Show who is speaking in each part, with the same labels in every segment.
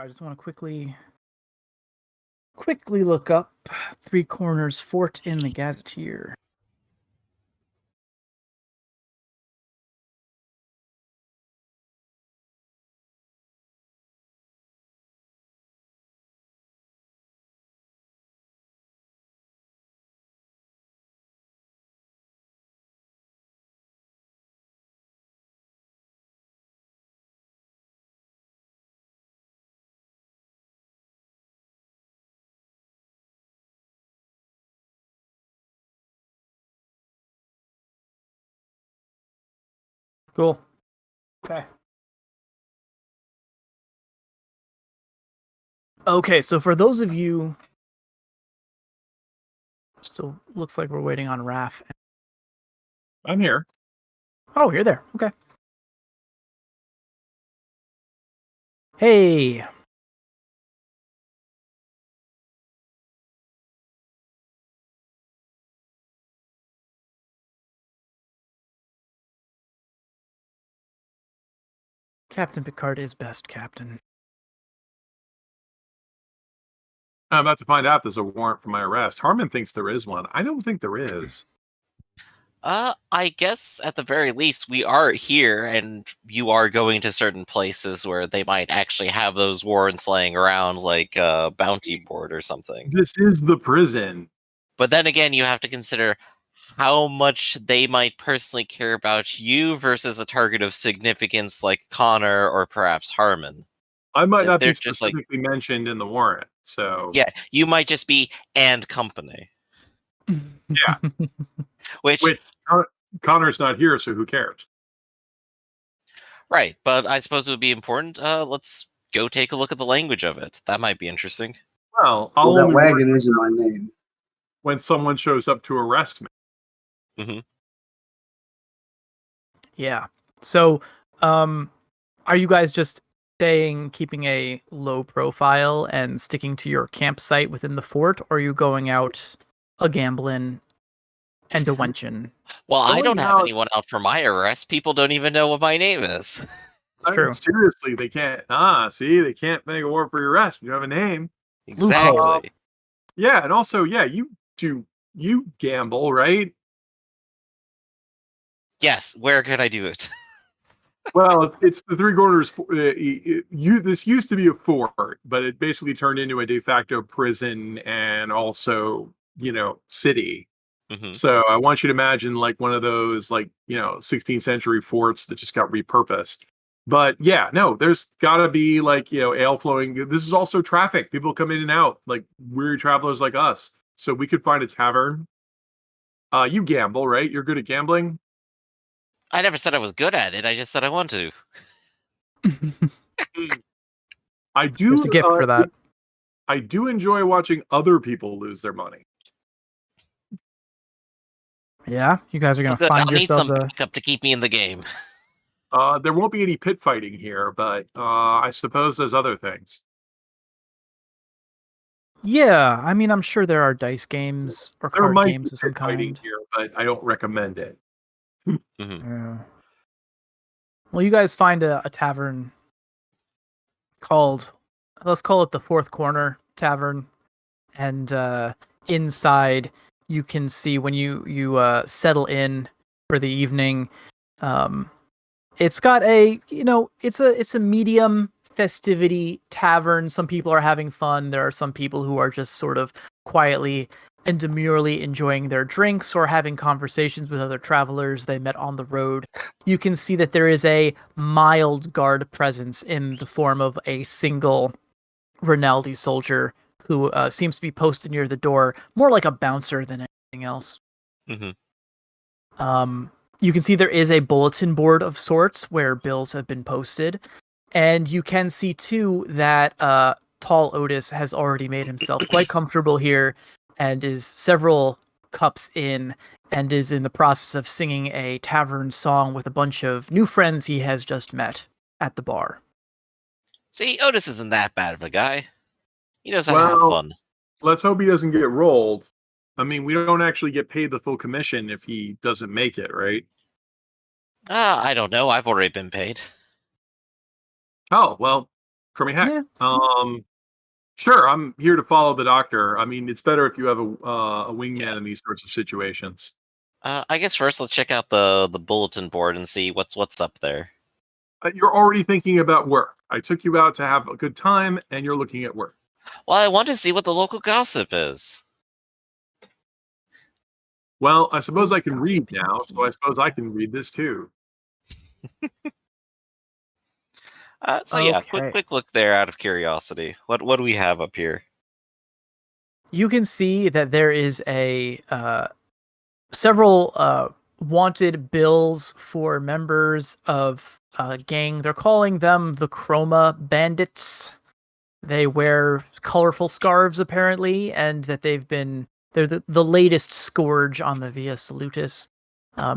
Speaker 1: I just want to quickly look up Three Corners Fort in the Gazetteer. Cool. Okay. Okay, so for those of you, still looks like we're waiting on Raph.
Speaker 2: I'm here.
Speaker 1: Oh, you're there. Okay. Hey. Captain Picard is best, Captain.
Speaker 2: I'm about to find out there's a warrant for my arrest. Harmon thinks there is one. I don't think there is.
Speaker 3: I guess at the very least we are here, and you are going to certain places where they might actually have those warrants laying around, like a bounty board or something.
Speaker 2: This is the prison.
Speaker 3: But then again, you have to consider how much they might personally care about you versus a target of significance like Connor or perhaps Harmon.
Speaker 2: I might
Speaker 3: So
Speaker 2: not be
Speaker 3: they're just like-
Speaker 2: specifically mentioned in the warrant, so...
Speaker 3: Yeah, you might just be and company.
Speaker 2: Yeah.
Speaker 3: Which
Speaker 2: Connor's not here, so who cares?
Speaker 3: right, but I suppose it would be important. Let's go take a look at the language of it. That might be interesting.
Speaker 2: Well,
Speaker 4: Well, that
Speaker 2: only
Speaker 4: wagon
Speaker 2: work
Speaker 4: isn't my name.
Speaker 2: when someone shows up to arrest me.
Speaker 3: Mm-hmm.
Speaker 1: Yeah. So, are you guys just keeping a low profile and sticking to your campsite within the fort, or are you going out a gambling and a wenching?
Speaker 3: Well, I
Speaker 2: Going
Speaker 3: don't have
Speaker 2: out-
Speaker 3: anyone out for my arrest. People don't even know what my name is.
Speaker 1: True.
Speaker 2: Seriously, they can't. They can't make a warrant for your arrest. You have a name.
Speaker 3: Exactly.
Speaker 2: Yeah, and also, yeah, you gamble, right?
Speaker 3: Yes. Where can I do it?
Speaker 2: Well, it's the Three Corners. This used to be a fort, but it basically turned into a de facto prison and also, city.
Speaker 3: Mhm.
Speaker 2: So I want you to imagine like one of those 16th century forts that just got repurposed. But yeah, no, there's gotta be ale flowing. This is also traffic. People come in and out, like weary travelers like us. So we could find a tavern. You gamble, right? You're good at gambling.
Speaker 3: I never said I was good at it. I just said I want to.
Speaker 2: I do.
Speaker 1: There's a gift for that.
Speaker 2: I do enjoy watching other people lose their money.
Speaker 1: Yeah, you guys are gonna
Speaker 3: Good.
Speaker 1: find
Speaker 3: I'll need
Speaker 1: yourselves
Speaker 3: some
Speaker 1: a.
Speaker 3: backup to keep me in the game.
Speaker 2: There won't be any pit fighting here, but I suppose there's other things.
Speaker 1: Yeah, I mean, I'm sure there are dice games or
Speaker 2: There
Speaker 1: card
Speaker 2: might
Speaker 1: games
Speaker 2: be
Speaker 1: of some
Speaker 2: pit fighting
Speaker 1: kind.
Speaker 2: here, but I don't recommend it.
Speaker 3: Mhm.
Speaker 1: Yeah. Well, you guys find a tavern called, let's call it the Fourth Corner Tavern, and inside you can see when you settle in for the evening. It's got it's a medium festivity tavern. Some people are having fun. There are some people who are just sort of quietly and demurely enjoying their drinks or having conversations with other travelers they met on the road. You can see that there is a mild guard presence in the form of a single Rinaldi soldier who seems to be posted near the door, more like a bouncer than anything else.
Speaker 3: Mhm.
Speaker 1: You can see there is a bulletin board of sorts where bills have been posted. And you can see, too, that Tall Otis has already made himself quite comfortable here and is several cups in and is in the process of singing a tavern song with a bunch of new friends he has just met at the bar.
Speaker 3: See, Otis isn't that bad of a guy. He knows how to have
Speaker 2: Well,
Speaker 3: fun.
Speaker 2: let's hope he doesn't get rolled. I mean, we don't actually get paid the full commission if he doesn't make it, right?
Speaker 3: I don't know. I've already been paid.
Speaker 2: Oh, well, Crummy heck.
Speaker 1: Yeah.
Speaker 2: Sure, I'm here to follow the doctor. I mean, it's better if you have a wingman in these sorts of situations.
Speaker 3: I guess first let's check out the bulletin board and see what's up there.
Speaker 2: You're already thinking about work. I took you out to have a good time, and you're looking at work.
Speaker 3: Well, I want to see what the local gossip is.
Speaker 2: Well, I suppose I can
Speaker 1: Gossip
Speaker 2: read now, so I suppose I can read this too.
Speaker 3: Yeah,
Speaker 1: Okay.
Speaker 3: quick look there out of curiosity. What do we have up here?
Speaker 1: You can see that there is a several wanted bills for members of a gang. They're calling them the Chroma Bandits. They wear colorful scarves apparently, and that they're the latest scourge on the Via Salutis.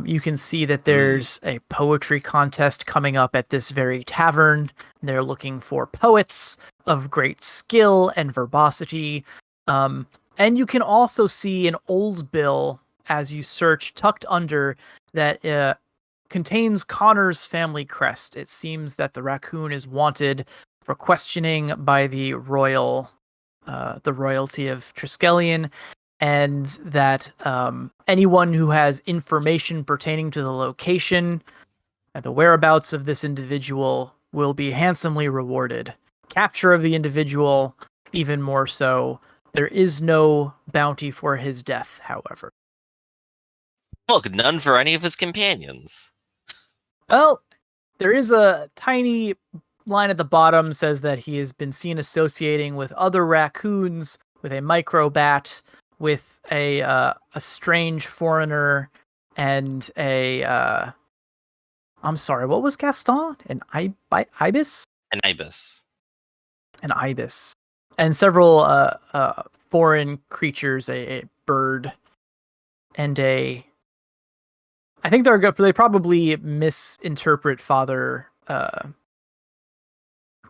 Speaker 1: You can see that there's a poetry contest coming up at this very tavern. They're looking for poets of great skill and verbosity. And you can also see an old bill as you search tucked under that contains Connor's family crest. It seems that the raccoon is wanted for questioning by the royalty of Triskellion, and that anyone who has information pertaining to the location and the whereabouts of this individual will be handsomely rewarded. Capture of the individual, even more so. There is no bounty for his death, however.
Speaker 3: Look, none for any of his companions.
Speaker 1: Well, there is a tiny line at the bottom says that he has been seen associating with other raccoons, with a microbat, with a strange foreigner, and I'm sorry, what was Gaston? An ibis?
Speaker 3: An ibis.
Speaker 1: An ibis. And several foreign creatures, a bird, and I think they probably misinterpret Father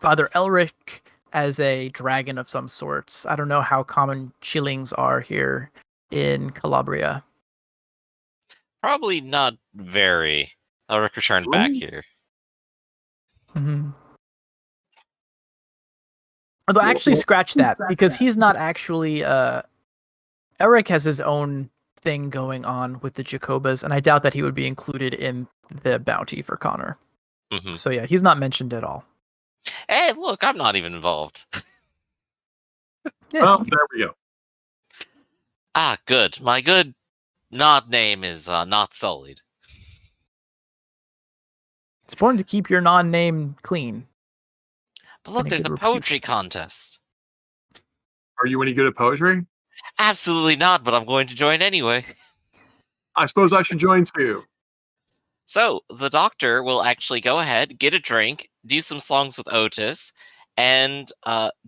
Speaker 1: Elric as a dragon of some sorts. I don't know how common chillings are here in Calabria.
Speaker 3: Probably not very. I'll return back here.
Speaker 1: Mm-hmm. Although actually scratch that, because he's not actually Eric has his own thing going on with the Jakobas, and I doubt that he would be included in the bounty for Connor.
Speaker 3: Mm-hmm.
Speaker 1: So yeah, he's not mentioned at all.
Speaker 3: Hey, look, I'm not even involved.
Speaker 2: Yeah. Well, there we go.
Speaker 3: Ah, good. My good not name is not sullied.
Speaker 1: It's important to keep your non-name clean.
Speaker 3: But look, there's a poetry contest.
Speaker 2: Are you any good at poetry?
Speaker 3: Absolutely not, but I'm going to join anyway.
Speaker 2: I suppose I should join too.
Speaker 3: So, the doctor will actually go ahead, get a drink, do some songs with Otis, and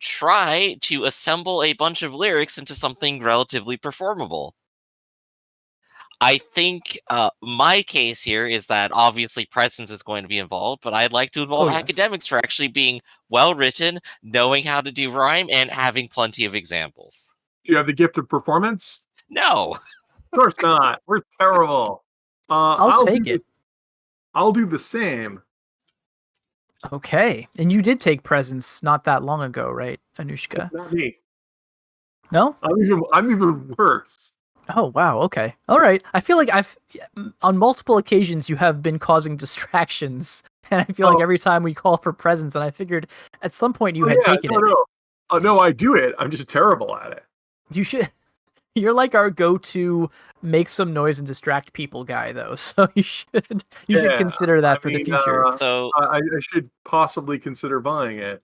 Speaker 3: try to assemble a bunch of lyrics into something relatively performable. I think my case here is that obviously presence is going to be involved, but I'd like to involve academics for actually being well-written, knowing how to do rhyme, and having plenty of examples.
Speaker 2: Do you have the gift of performance?
Speaker 3: No.
Speaker 2: Of course not. We're terrible.
Speaker 1: I'll take it.
Speaker 2: I'll do the same.
Speaker 1: Okay. And you did take presence not that long ago, right, Anushka?
Speaker 2: Not me.
Speaker 1: No?
Speaker 2: I'm even worse.
Speaker 1: Oh, wow. Okay. All right. I feel like on multiple occasions, you have been causing distractions. And I feel like every time we call for presence, and I figured at some point you had taken it.
Speaker 2: No, I do it. I'm just terrible at it.
Speaker 1: You should. You're like our go-to make some noise and distract people guy, though. So you should consider that the future.
Speaker 3: So
Speaker 2: I should possibly consider buying it.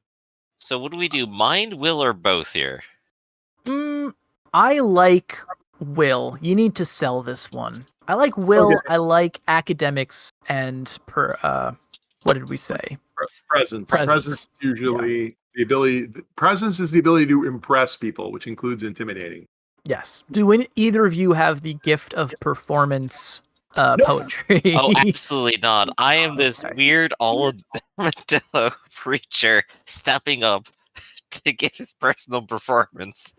Speaker 3: So what do we do? Mind, will, or both here?
Speaker 1: I like will. You need to sell this one. I like will. Okay. I like academics and what did we say?
Speaker 2: Presence. Presence usually the ability. Presence is the ability to impress people, which includes intimidating.
Speaker 1: Yes. Do either of you have the gift of performance poetry?
Speaker 3: Oh, absolutely not. I am this weird armadillo preacher stepping up to get his personal performance.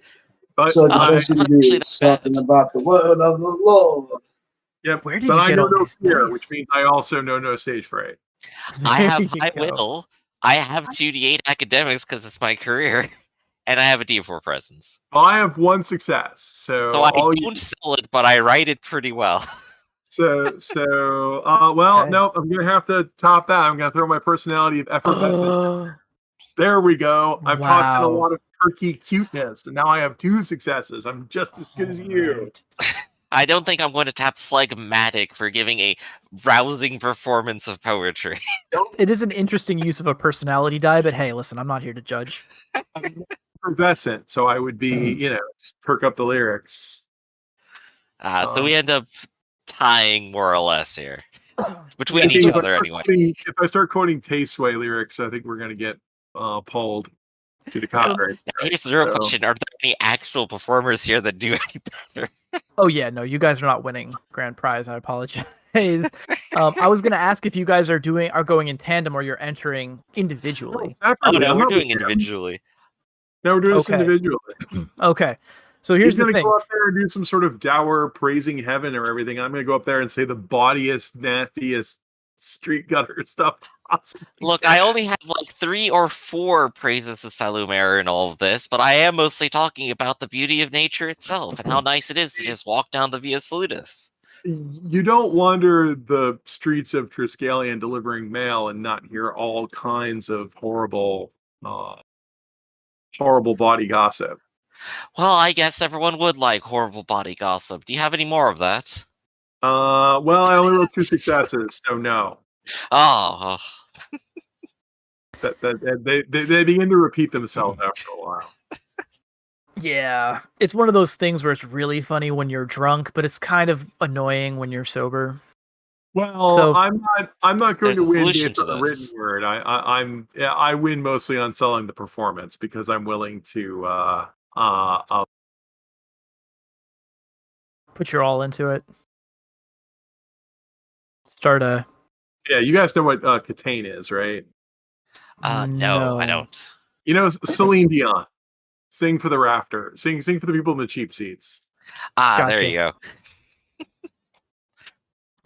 Speaker 4: But so the best you do is talking about the word of the Lord.
Speaker 2: Yep.
Speaker 1: Where did you get
Speaker 2: I know
Speaker 1: all
Speaker 2: no
Speaker 1: these
Speaker 2: fear,
Speaker 1: dice?
Speaker 2: which means I also know no stage fright.
Speaker 3: I have high will. I have 2d8 academics because it's my career, and I have a d4 presence.
Speaker 2: Well, I have 1 success, so
Speaker 3: So I don't sell it, but I write it pretty well.
Speaker 2: Well,
Speaker 1: Okay.
Speaker 2: no, I'm gonna have to top that. I'm gonna throw my personality of effervescent. There we go. I've taught in a
Speaker 1: Wow.
Speaker 2: lot of turkey cuteness, and now I have 2 successes. I'm just as good as you.
Speaker 1: Alright.
Speaker 3: I don't think I'm going to tap Phlegmatic for giving a rousing performance of poetry.
Speaker 1: It is an interesting use of a personality die, but hey, listen, I'm not here to judge.
Speaker 2: I'm effervescent, so I would be, just perk up the lyrics.
Speaker 3: So we end up tying more or less here between
Speaker 2: I think
Speaker 3: each
Speaker 2: if I
Speaker 3: other
Speaker 2: start
Speaker 3: anyway.
Speaker 2: If I start quoting Tasteway lyrics, I think we're gonna get pulled to the copyright.
Speaker 3: Here's the real
Speaker 2: So-
Speaker 3: question: are there any actual performers here that do any better?
Speaker 1: Oh yeah, no, you guys are not winning grand prize. I apologize. I was gonna ask if you guys are going in tandem or you're entering individually.
Speaker 3: Oh
Speaker 2: Separately.
Speaker 3: no,
Speaker 2: I'm
Speaker 3: we're
Speaker 2: not
Speaker 3: doing
Speaker 2: with him.
Speaker 3: individually.
Speaker 2: No, we're doing this
Speaker 1: Okay.
Speaker 2: individually.
Speaker 1: Okay, so
Speaker 2: He's
Speaker 1: here's the
Speaker 2: gonna
Speaker 1: thing.
Speaker 2: go up there and do some sort of dour praising heaven or everything. I'm gonna go up there and say the bawdiest, nastiest street gutter stuff possible.
Speaker 3: Look, I only have like 3 or 4 praises to Salumera in all of this, but I am mostly talking about the beauty of nature itself and how nice it is to just walk down the Via Salutis.
Speaker 2: You don't wander the streets of Triskellion delivering mail and not hear all kinds of horrible body gossip.
Speaker 3: Well, I guess everyone would like horrible body gossip. Do you have any more of that?
Speaker 2: Well, I only wrote 2 successes, so no.
Speaker 3: Oh,
Speaker 2: They begin to repeat themselves after a while.
Speaker 1: Yeah, it's one of those things where it's really funny when you're drunk, but it's kind of annoying when you're sober.
Speaker 2: Well,
Speaker 1: So-
Speaker 2: I'm not going
Speaker 3: There's
Speaker 2: to
Speaker 3: a
Speaker 2: win
Speaker 3: solution
Speaker 2: based
Speaker 3: to
Speaker 2: on the
Speaker 3: this.
Speaker 2: written word. I win mostly on selling the performance because I'm willing to
Speaker 1: Put your all into it. Start a.
Speaker 2: yeah, you guys know what Catane is, right?
Speaker 3: no, I don't.
Speaker 2: You know Celine Dion. Sing for the rafter. Sing for the people in the cheap seats.
Speaker 3: There
Speaker 1: Gotcha.
Speaker 3: you go.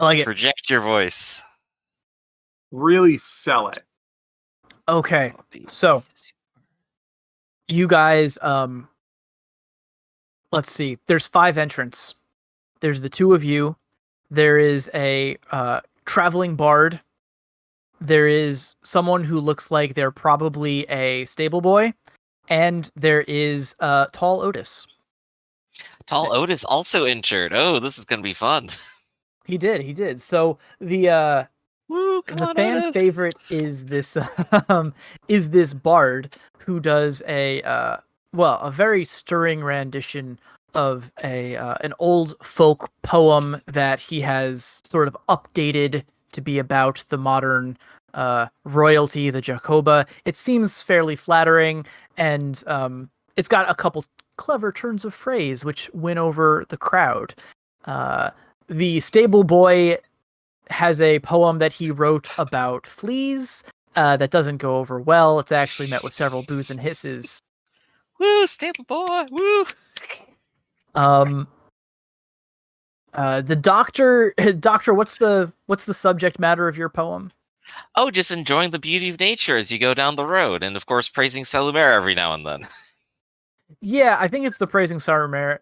Speaker 1: I like it.
Speaker 3: Project your voice.
Speaker 2: Really sell it.
Speaker 1: Okay, so you guys, let's see. There's 5 entrants. There's the 2 of you. There is a traveling bard. There is someone who looks like they're probably a stable boy, and there is Tall Otis.
Speaker 3: Tall Otis also injured. Oh, this is gonna be fun.
Speaker 1: He did. So the
Speaker 3: Woo, come
Speaker 1: the
Speaker 3: on,
Speaker 1: fan
Speaker 3: Otis.
Speaker 1: favorite is this is this bard who does a very stirring rendition of an old folk poem that he has sort of updated to be about the modern royalty, the Jakoba. It seems fairly flattering, and it's got a couple clever turns of phrase which win over the crowd. The stable boy has a poem that he wrote about fleas that doesn't go over well. It's actually met with several boos and hisses.
Speaker 3: Woo, stable boy. Woo.
Speaker 1: The doctor, what's the subject matter of your poem?
Speaker 3: Oh, just enjoying the beauty of nature as you go down the road, and of course praising Salumera every now and then.
Speaker 1: Yeah, I think it's the praising Salumere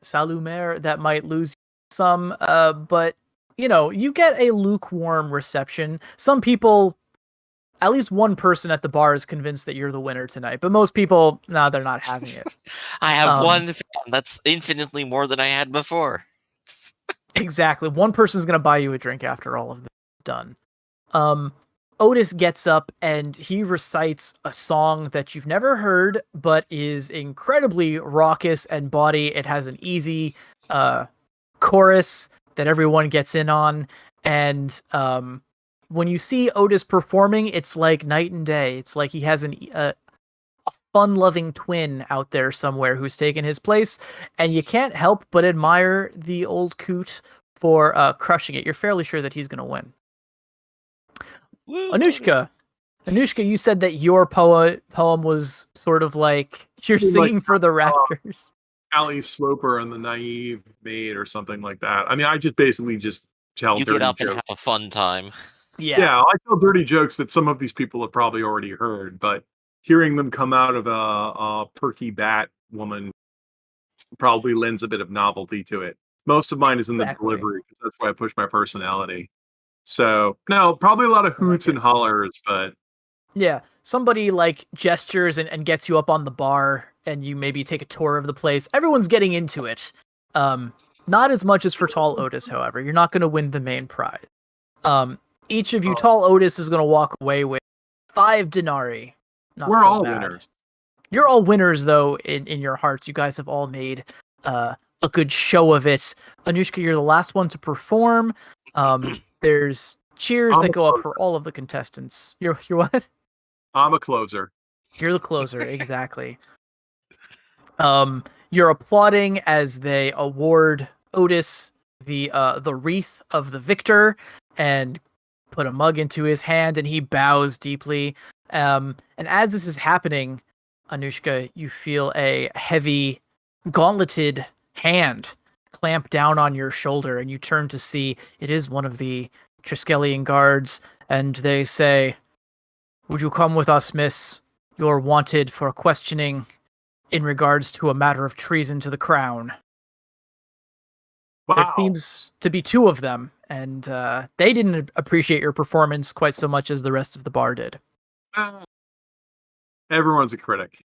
Speaker 1: that might lose some, but you get a lukewarm reception. Some people, at least one person at the bar is convinced that you're the winner tonight, but most people, no, they're not having it.
Speaker 3: I have one fan. That's infinitely more than I had before.
Speaker 1: Exactly. One person's going to buy you a drink after all of this is done. Otis gets up and he recites a song that you've never heard, but is incredibly raucous and bawdy. It has an easy chorus that everyone gets in on. And when you see Otis performing, it's like night and day. It's like he has a fun-loving twin out there somewhere who's taken his place, and you can't help but admire the old coot for crushing it. You're fairly sure that he's going to win.
Speaker 3: Woo,
Speaker 1: Anushka, you said that your poem was sort of like you're
Speaker 2: Something like,
Speaker 1: singing for the rafters.
Speaker 2: Ali Sloper and the Naive Maid or something like that. I mean, I just basically just tell
Speaker 3: You
Speaker 2: dirty
Speaker 3: get up and
Speaker 2: jokes.
Speaker 3: have a fun time.
Speaker 2: Yeah, I tell dirty jokes that some of these people have probably already heard, but hearing them come out of a perky bat woman probably lends a bit of novelty to it. Most of mine is in the
Speaker 1: Exactly.
Speaker 2: delivery because that's why I push my personality. So no, probably a lot of
Speaker 1: I like
Speaker 2: hoots and
Speaker 1: it.
Speaker 2: hollers, but
Speaker 1: Yeah, somebody like gestures and gets you up on the bar, and you maybe take a tour of the place. Everyone's getting into it. Um, Not as much as for Tall Otis, however. You're not going to win the main prize. Um, each of you,
Speaker 2: Oh.
Speaker 1: Tall Otis is going to walk away with 5 denarii. Not
Speaker 2: we're
Speaker 1: so
Speaker 2: all
Speaker 1: bad.
Speaker 2: winners.
Speaker 1: You're all winners, though, in your hearts. You guys have all made a good show of it. Anushka, you're the last one to perform. There's cheers
Speaker 2: I'm
Speaker 1: that
Speaker 2: a
Speaker 1: go up
Speaker 2: closer.
Speaker 1: for all of the contestants. You're what?
Speaker 2: I'm a closer.
Speaker 1: You're the closer, exactly. You're applauding as they award Otis the wreath of the victor and put a mug into his hand, and he bows deeply. And as this is happening, Anushka, you feel a heavy, gauntleted hand clamp down on your shoulder, and you turn to see it is one of the Triskellion guards, and they say, "Would you come with us, miss? You're wanted for questioning in regards to a matter of treason to the crown." There
Speaker 2: Wow.
Speaker 1: seems to be 2 of them, and they didn't appreciate your performance quite so much as the rest of the bar did.
Speaker 2: Everyone's a critic.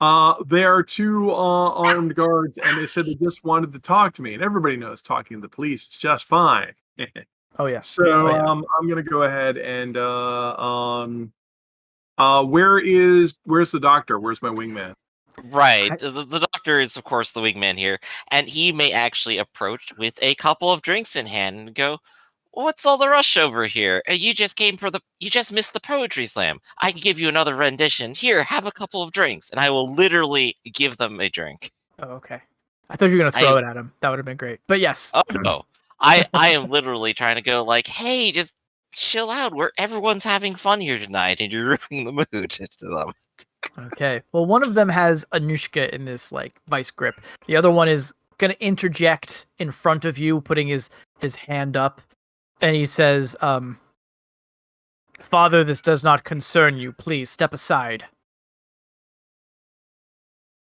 Speaker 2: There are 2 armed guards, and they said they just wanted to talk to me. And everybody knows talking to the police is just fine.
Speaker 1: Oh yeah.
Speaker 2: So
Speaker 1: Oh, yeah.
Speaker 2: I'm gonna go ahead and where's the doctor? Where's my wingman?
Speaker 3: Right. The doctor is, of course, the wingman here, and he may actually approach with a couple of drinks in hand and go, "What's all the rush over here? You just you just missed the poetry slam. I can give you another rendition. Here, have a couple of drinks," and I will literally give them a drink.
Speaker 1: Oh, okay. I thought you were gonna
Speaker 3: I
Speaker 1: throw it at him. That would have been great. But yes.
Speaker 3: Oh no, I am literally trying to go like, "Hey, just chill out. Everyone's having fun here tonight, and you're ruining the mood to them."
Speaker 1: Okay. Well, one of them has Anushka in this like vice grip. The other one is gonna interject in front of you, putting his hand up, and he says, "Father, this does not concern you. Please step aside."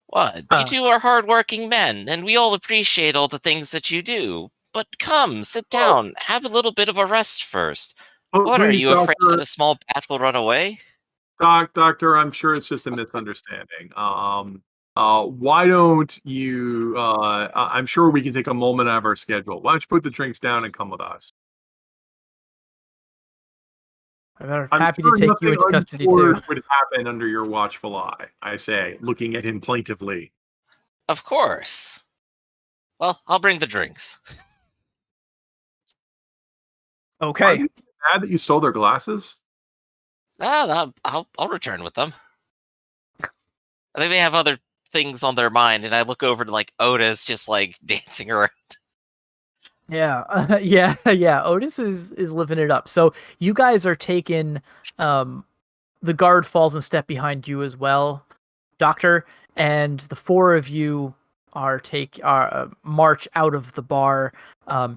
Speaker 3: What? You two are hardworking men, and we all appreciate all the things that you do. But come, sit down. Have a little bit of a rest first. What, are
Speaker 2: Please,
Speaker 3: you afraid
Speaker 2: doctor.
Speaker 3: that a small bat will run away?
Speaker 2: Doctor, I'm sure it's just a misunderstanding. Why don't you? I'm sure we can take a moment out of our schedule. Why don't you put the drinks down and come with us?
Speaker 1: I'm
Speaker 2: I'm
Speaker 1: happy
Speaker 2: sure
Speaker 1: to take you into
Speaker 2: nothing
Speaker 1: custody too.
Speaker 2: untoward would happen under your watchful eye. I say, looking at him plaintively.
Speaker 3: Of course. Well, I'll bring the drinks.
Speaker 1: Okay.
Speaker 2: Are you mad that you stole their glasses?
Speaker 3: I'll return with them. I think they have other things on their mind, and I look over to like Otis just like dancing around.
Speaker 1: Yeah, yeah. Otis is living it up. So you guys are taken. The guard falls in step behind you as well, Doctor, and the 4 of you are march out of the bar.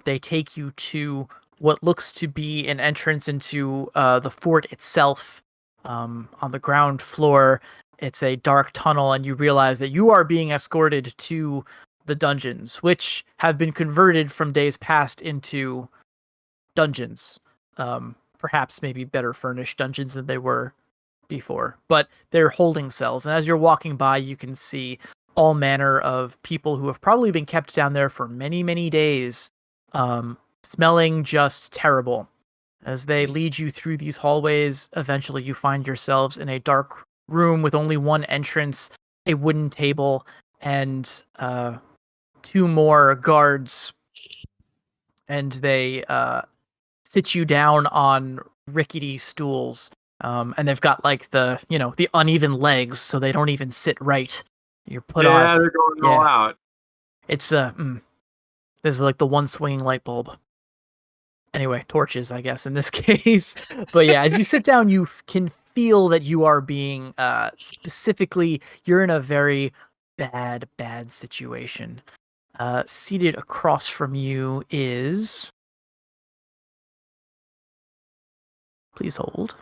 Speaker 1: They take you to what looks to be an entrance into the fort itself. On the ground floor, it's a dark tunnel, and you realize that you are being escorted to the dungeons, which have been converted from days past into dungeons. Perhaps maybe better furnished dungeons than they were before, but they're holding cells. And as you're walking by, you can see all manner of people who have probably been kept down there for many, many days, smelling just terrible. As they lead you through these hallways, eventually you find yourselves in a dark room with only one entrance, a wooden table, and 2 more guards, and they sit you down on rickety stools, and they've got like the uneven legs, so they don't even sit right. You're put on.
Speaker 2: Yeah, they're going all out.
Speaker 1: It's this is like the one swinging light bulb. Anyway, torches, I guess, in this case. But yeah, as you sit down, you can feel that you are being specifically, you're in a very bad situation. Seated across from you is Please hold.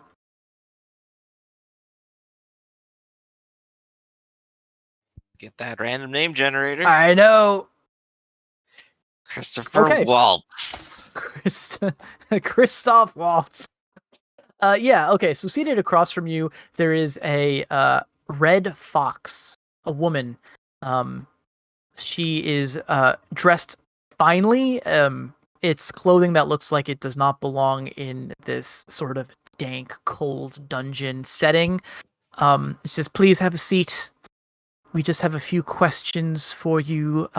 Speaker 3: Get that random name generator.
Speaker 1: I know.
Speaker 3: Christopher
Speaker 1: Okay.
Speaker 3: Waltz.
Speaker 1: Christoph Waltz. Yeah, okay, so seated across from you, there is a red fox, a woman. She is dressed finely. It's clothing that looks like it does not belong in this sort of dank, cold dungeon setting. It says, please have a seat. We just have a few questions for you,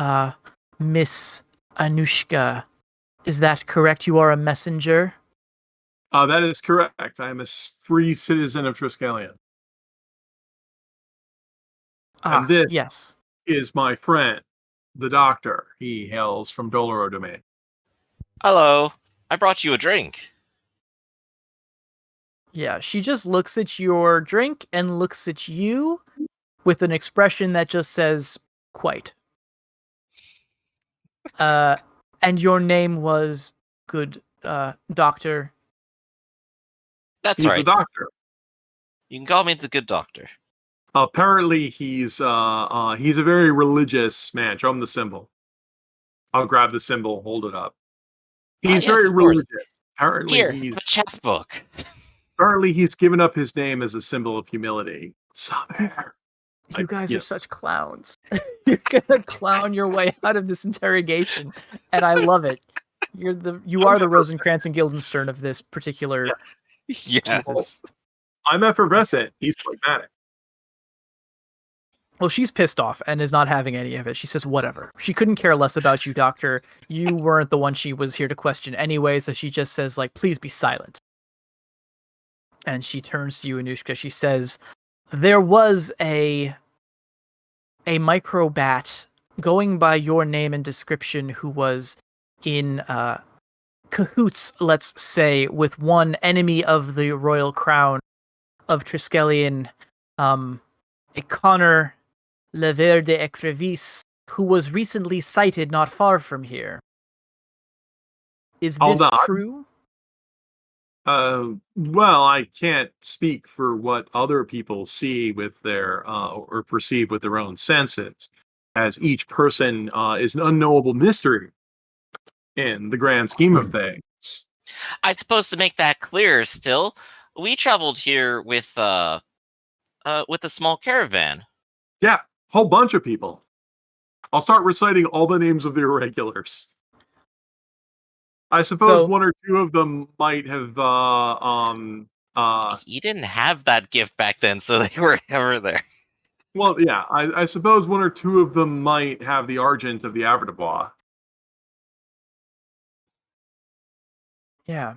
Speaker 1: Miss Anushka. Is that correct? You are a messenger?
Speaker 2: That is correct. I am a free citizen of Triskellion. And this
Speaker 1: yes.
Speaker 2: is my friend, the doctor. He hails from Doloro Domain.
Speaker 3: Hello. I brought you a drink.
Speaker 1: Yeah, she just looks at your drink and looks at you with an expression that just says, quite. And your name was good, doctor.
Speaker 3: That's
Speaker 2: He's
Speaker 3: right.
Speaker 2: the doctor.
Speaker 3: You can call me the good doctor.
Speaker 2: Apparently, he's a very religious man. Show him the symbol. I'll grab the symbol, hold it up. He's
Speaker 3: yes,
Speaker 2: very
Speaker 3: of course.
Speaker 2: religious. Apparently,
Speaker 3: Here,
Speaker 2: he's
Speaker 3: the chapbook.
Speaker 2: apparently he's given up his name as a symbol of humility. Somewhere.
Speaker 1: You guys are such clowns. You're gonna clown your way out of this interrogation, and I love it. You are the Rosencrantz and Guildenstern of this particular.
Speaker 3: Yeah. Yes.
Speaker 1: Jesus.
Speaker 2: I'm effervescent. He's phlegmatic.
Speaker 1: Well, she's pissed off and is not having any of it. She says, whatever. She couldn't care less about you, Doctor. You weren't the one she was here to question anyway, so she just says, like, please be silent. And she turns to you, Anushka. She says, there was a microbat going by your name and description who was in cahoots, let's say, with one enemy of the royal crown of Triskellion, a Connor Lever de Ecrevis, who was recently sighted not far from here. Is this true?
Speaker 2: Well, I can't speak for what other people see with their or perceive with their own senses, as each person is an unknowable mystery in the grand scheme of things.
Speaker 3: I suppose to make that clearer still, we traveled here with a small caravan.
Speaker 2: Yeah, whole bunch of people. I'll start reciting all the names of the irregulars. I suppose one or two of them might have.
Speaker 3: He didn't have that gift back then, so they were never there.
Speaker 2: Well, yeah, I suppose one or two of them might have the argent of the Averdois.
Speaker 1: Yeah.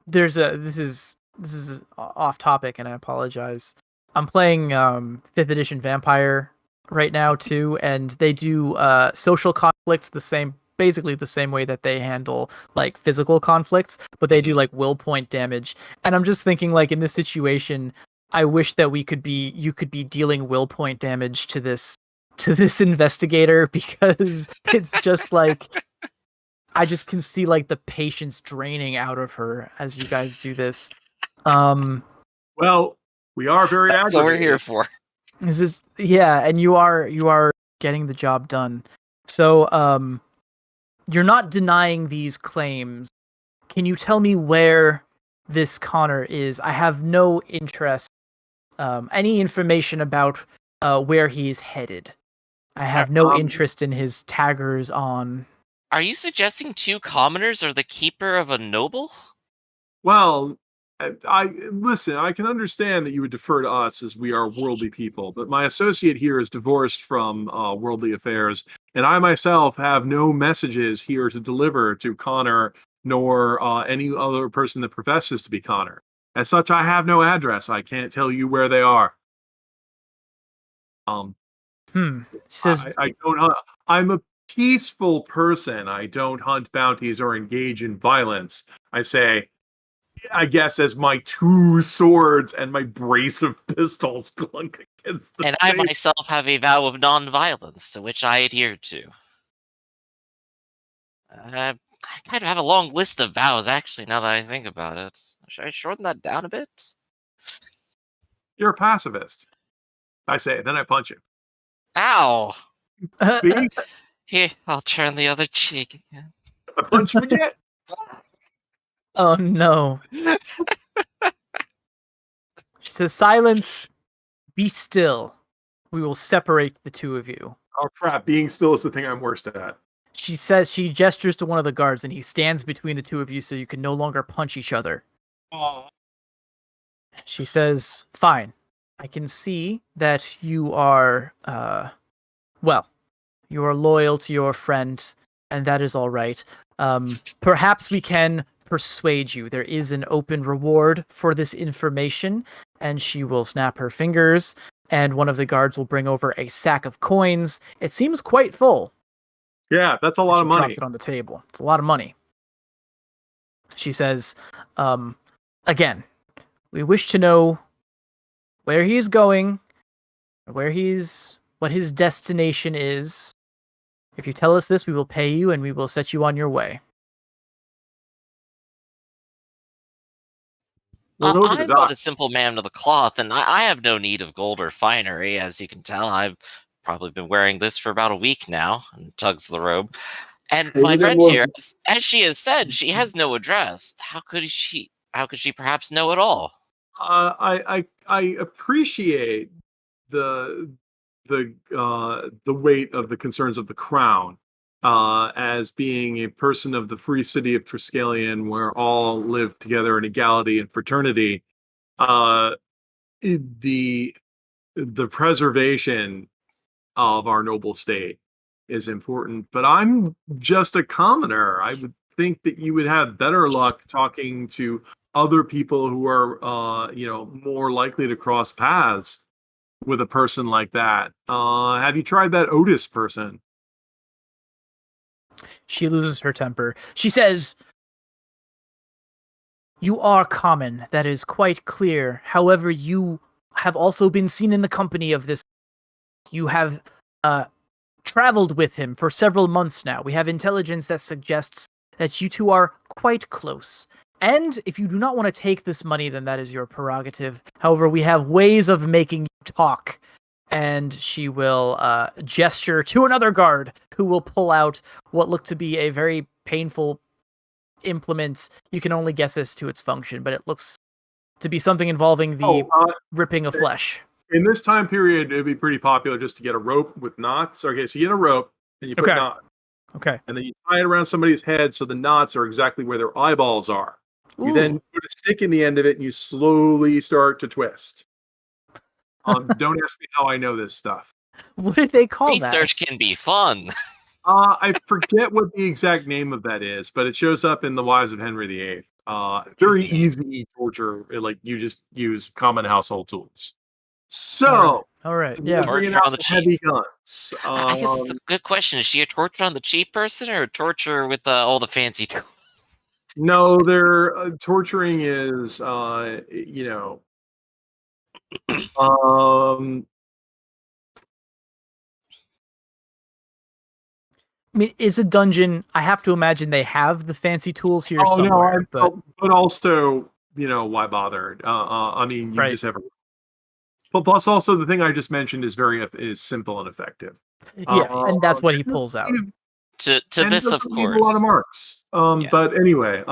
Speaker 1: This is off topic, and I apologize. I'm playing 5th edition Vampire right now too, and they do social conflicts basically the same way that they handle like physical conflicts, but they do like will point damage. And I'm just thinking, like, in this situation, I wish that you could be dealing will point damage to this investigator, because it's just like I just can see like the patience draining out of her as you guys do this.
Speaker 2: Well, we are very
Speaker 3: That's what we're here for.
Speaker 1: This is and you are getting the job done. So you're not denying these claims. Can you tell me where this Connor is? I have no interest, any information about where he's headed. I have no interest in his taggers on.
Speaker 3: Are you suggesting 2 commoners are the keeper of a noble?
Speaker 2: Well, I listen, I can understand that you would defer to us as we are worldly people, but my associate here is divorced from worldly affairs, and I myself have no messages here to deliver to Connor, nor any other person that professes to be Connor. As such, I have no address. I can't tell you where they are.
Speaker 1: Says,
Speaker 2: I don't hunt. I'm a peaceful person. I don't hunt bounties or engage in violence. I say, I guess, as my 2 swords and my brace of pistols clunk against the
Speaker 3: And I myself have a vow of non-violence, to which I adhere to. I kind of have a long list of vows, actually, now that I think about it. Should I shorten that down a bit?
Speaker 2: You're a pacifist. I say, then I punch him.
Speaker 3: Ow!
Speaker 2: See?
Speaker 3: Here, I'll turn the other cheek again.
Speaker 2: I punch him again.
Speaker 1: Oh no. She says, "Silence, be still. We will separate the two of you."
Speaker 2: Oh crap! Being still is the thing I'm worst at.
Speaker 1: She says, she gestures to one of the guards, and he stands between the two of you so you can no longer punch each other.
Speaker 2: Oh.
Speaker 1: She says, "Fine. I can see that you are, you are loyal to your friend, and that is all right. Perhaps we can persuade you. There is an open reward for this information." And she will snap her fingers, and one of the guards will bring over a sack of coins. It seems quite full.
Speaker 2: Yeah, that's a lot of
Speaker 1: She
Speaker 2: money.
Speaker 1: drops it on the table. It's a lot of money. She says, "Again, we wish to know where he is going, what his destination is. If you tell us this, we will pay you and we will set you on your way."
Speaker 2: We'll go to the
Speaker 3: I'm
Speaker 2: dock.
Speaker 3: but a simple man of the cloth, and I have no need of gold or finery. As you can tell, I've probably been wearing this for about a week now, and tugs the robe. And
Speaker 4: Hey,
Speaker 3: my
Speaker 4: you
Speaker 3: friend
Speaker 4: didn't
Speaker 3: here,
Speaker 4: want-
Speaker 3: as she has said, she has no address. How could she perhaps know it all?
Speaker 2: I appreciate the weight of the concerns of the crown, as being a person of the free city of Triskellion, where all live together in equality and fraternity. Uh, the preservation of our noble state is important, but I'm just a commoner. I would think that you would have better luck talking to other people who are, more likely to cross paths with a person like that. Have you tried that Otis person?
Speaker 1: She loses her temper. She says, "You are common. That is quite clear. However, you have also been seen in the company of this. You have traveled with him for several months now. We have intelligence that suggests that you two are quite close. And if you do not want to take this money, then that is your prerogative. However, we have ways of making you talk." And she will gesture to another guard who will pull out what looked to be a very painful implement. You can only guess as to its function, but it looks to be something involving the ripping of flesh.
Speaker 2: In this time period, it'd be pretty popular just to get a rope with knots. Okay, so you get a rope and you put
Speaker 1: Okay.
Speaker 2: knots,
Speaker 1: Okay.
Speaker 2: and then you tie it around somebody's head so the knots are exactly where their eyeballs are. You then
Speaker 1: Ooh.
Speaker 2: put a stick in the end of it and you slowly start to twist. Don't ask me how I know this stuff.
Speaker 1: What did they call that?
Speaker 3: Research can be fun.
Speaker 2: I forget what the exact name of that is, but it shows up in The Wives of Henry VIII. Very easy torture. Like, you just use common household tools. So,
Speaker 1: All right.
Speaker 2: we're
Speaker 1: Yeah.
Speaker 2: bringing
Speaker 3: Torture
Speaker 2: out
Speaker 3: on the
Speaker 2: the
Speaker 3: cheap.
Speaker 2: heavy guns.
Speaker 3: I guess it's a good question. Is she a torture on the cheap person or a torture with all the fancy tools?
Speaker 2: No, their torturing is,
Speaker 1: I mean, it's a dungeon. I have to imagine they have the fancy tools here
Speaker 2: oh no,
Speaker 1: somewhere. But
Speaker 2: also, why bother? I mean, you
Speaker 1: Right.
Speaker 2: just have a. But plus, also, the thing I just mentioned is simple and effective.
Speaker 1: yeah, and that's what he pulls out.
Speaker 3: To
Speaker 2: And
Speaker 3: this, of
Speaker 2: doesn't leave a lot of
Speaker 3: course.
Speaker 2: marks.
Speaker 3: Yeah.
Speaker 2: But anyway,